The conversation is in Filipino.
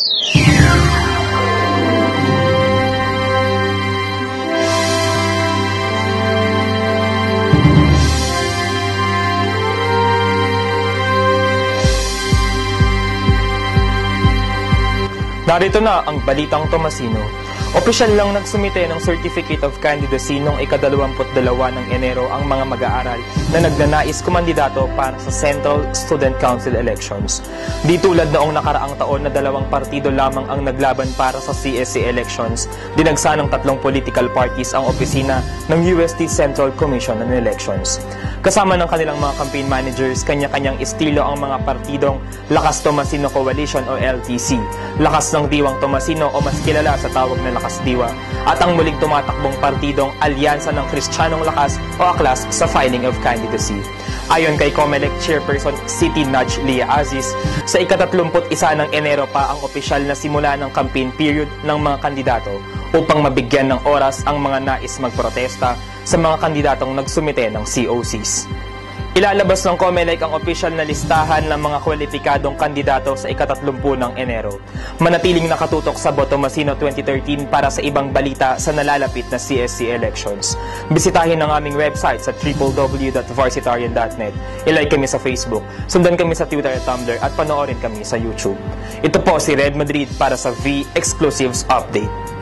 Narito na ang Balitang Tomasino. Opisyal lang nagsumite ng Certificate of Candidacy noong ika-22 ng Enero ang mga mag-aaral na nagnanais kumandidato para sa Central Student Council elections. Di tulad noong nakaraang taon na 2 partido lamang ang naglaban para sa CSC elections, dinagsa ng 3 political parties ang opisina ng UST Central Commission on Elections. Kasama ng kanilang mga campaign managers, kanya-kanyang estilo ang mga partidong Lakas Tomasino Coalition o LTC, Lakas ng Diwang Tomasino o mas kilala sa tawag na Lakas Diwa, at ang muling tumatakbong partidong Alyansa ng Kristiyanong Lakas o AKLAS sa filing of candidacy. Ayon kay COMELEC Chairperson City Nudge Lia Aziz, sa ika-31 ng Enero pa ang opisyal na simula ng campaign period ng mga kandidato upang mabigyan ng oras ang mga nais magprotesta sa mga kandidatong nagsumite ng COCs. Ilalabas ng COMELEC ang opisyal na listahan ng mga kwalipikadong kandidato sa ika-30 ng Enero. Manatiling nakatutok sa Botomasino 2013 para sa ibang balita sa nalalapit na CSC elections. Bisitahin ang aming website sa www.varsitarian.net. I-like kami sa Facebook, sundan kami sa Twitter at Tumblr at panoorin kami sa YouTube. Ito po si Red Madrid para sa V Exclusives Update.